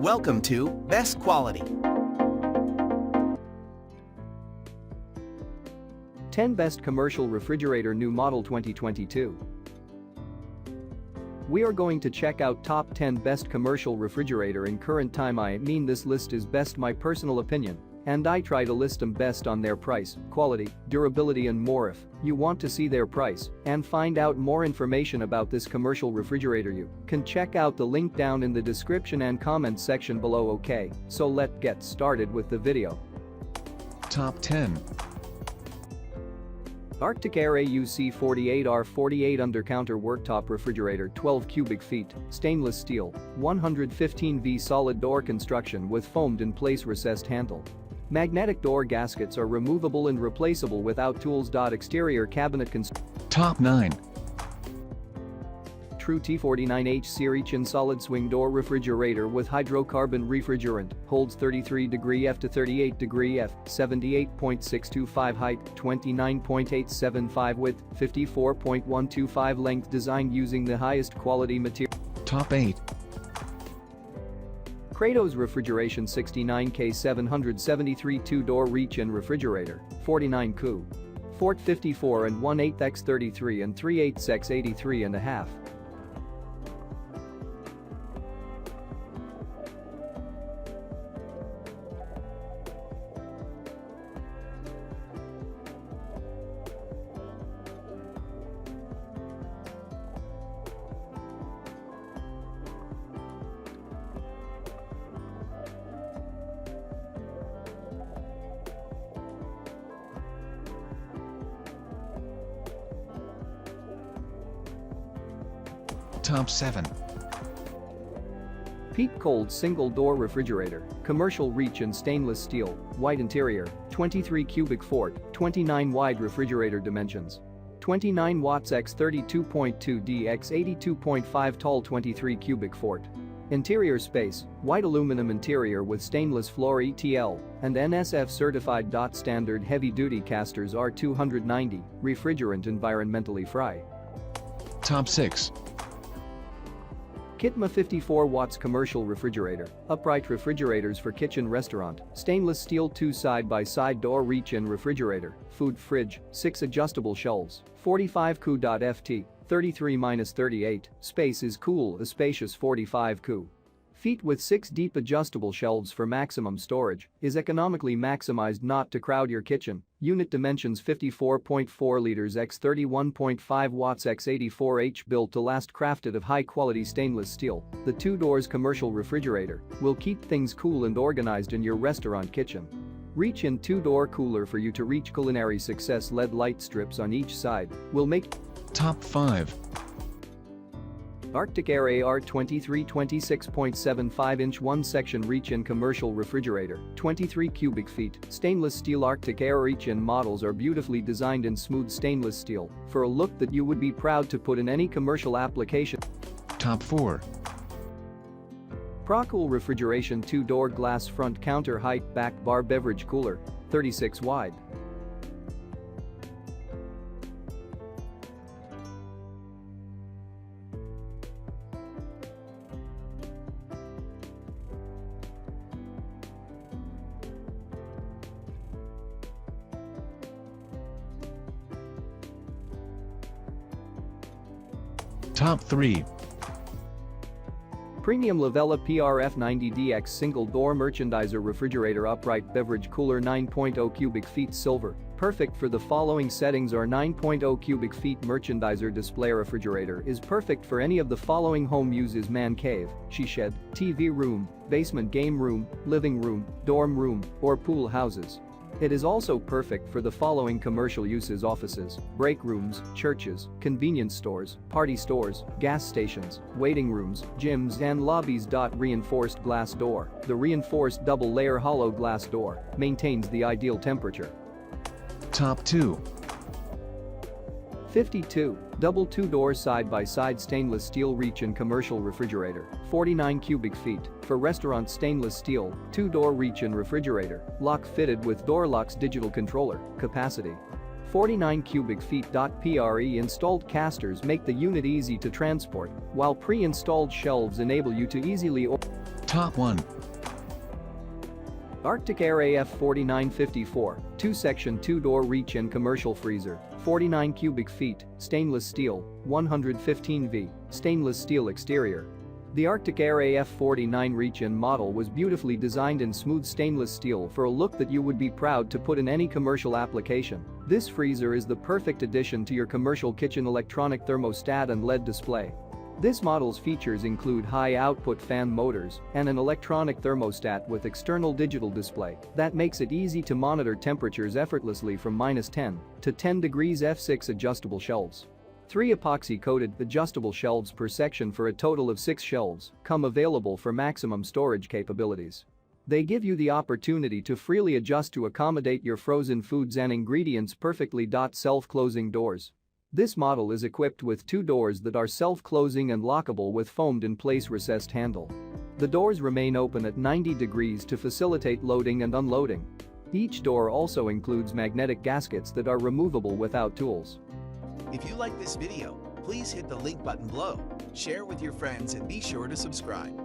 Welcome to Best Quality. 10 Best Commercial Refrigerator New Model 2022. We are going to check out top 10 best commercial refrigerator in current time. I mean, this list is best my personal opinion, and I try to list them best on their price, quality, durability and more. If you want to see their price and find out more information about this commercial refrigerator, you can check out the link down in the description and comment section below. Okay, so let's get started with the video. Top 10. Arctic Air AUC 48R48 Undercounter Worktop Refrigerator, 12 cubic feet, stainless steel, 115V solid door construction with foamed in place recessed handle. Magnetic door gaskets are removable and replaceable without tools. Exterior cabinet Top 9. True T49H Series in solid swing door refrigerator with hydrocarbon refrigerant, holds 33° F to 38° F, 78.625 height, 29.875 width, 54.125 length, designed using the highest quality material. Top 8. Kratos Refrigeration 69K 773 2-door reach-in refrigerator, 49 Cu.Ft 54 and 1/8 x 33 and 3/8 x 83.5. Top 7. Peak Cold single-door refrigerator, commercial reach in stainless steel, white interior, 23 cubic feet, 29 wide refrigerator dimensions. 29 watts x 32.2 d x 82.5 tall, 23 cubic feet. Interior space, white aluminum interior with stainless floor ETL and NSF certified. Standard heavy-duty casters R290, refrigerant environmentally free. Top 6. Kitma 54 watts commercial refrigerator, upright refrigerators for kitchen restaurant, stainless steel 2 side-by-side door reach-in refrigerator, food fridge, 6 adjustable shelves, 45 Cu.Ft, 33-38, space is cool, a spacious 45 Cu.Ft with 6 deep adjustable shelves for maximum storage, is economically maximized not to crowd your kitchen. Unit dimensions 54.4 liters x 31.5 watts x 84 H, built to last, crafted of high-quality stainless steel. The 2 doors commercial refrigerator will keep things cool and organized in your restaurant kitchen. Reach-in 2-door cooler for you to reach culinary success. LED light strips on each side will make. Top 5. Arctic Air AR23 26.75-inch 1-section reach-in commercial refrigerator, 23 cubic feet, stainless steel. Arctic Air reach-in models are beautifully designed in smooth stainless steel for a look that you would be proud to put in any commercial application. Top 4. Procool Refrigeration 2-door glass front counter height back bar beverage cooler, 36 wide. Top 3. Premium Lavella PRF90DX single-door merchandiser refrigerator, upright beverage cooler, 9.0 cubic feet, silver, perfect for the following settings. Our 9.0 cubic feet merchandiser display refrigerator is perfect for any of the following home uses: man cave, she shed, TV room, basement game room, living room, dorm room, or pool houses. It is also perfect for the following commercial uses: offices, break rooms, churches, convenience stores, party stores, gas stations, waiting rooms, gyms and lobbies. Reinforced glass door. The reinforced double-layer hollow glass door maintains the ideal temperature. Top 2. 52, double 2-door side-by-side stainless steel reach-in commercial refrigerator, 49 cubic feet, for restaurant. Stainless steel, 2-door reach-in refrigerator, lock fitted with door locks, digital controller, capacity 49 cubic feet. Pre-installed casters make the unit easy to transport, while pre-installed shelves enable you to easily Top 1. Arctic Air AF4954, 2-section 2-door reach-in commercial freezer, 49 cubic feet, stainless steel, 115V, stainless steel exterior. The Arctic Air AF49 reach-in model was beautifully designed in smooth stainless steel for a look that you would be proud to put in any commercial application. This freezer is the perfect addition to your commercial kitchen electronic thermostat and LED display. This model's features include high-output fan motors and an electronic thermostat with external digital display that makes it easy to monitor temperatures effortlessly from -10 to 10 degrees F6 adjustable shelves. 3 epoxy-coated adjustable shelves per section for a total of 6 shelves come available for maximum storage capabilities. They give you the opportunity to freely adjust to accommodate your frozen foods and ingredients perfectly. Self-closing doors. This model is equipped with 2 doors that are self-closing and lockable with foamed-in-place recessed handle. The doors remain open at 90 degrees to facilitate loading and unloading. Each door also includes magnetic gaskets that are removable without tools. If you like this video, please hit the link button below, share with your friends, and be sure to subscribe.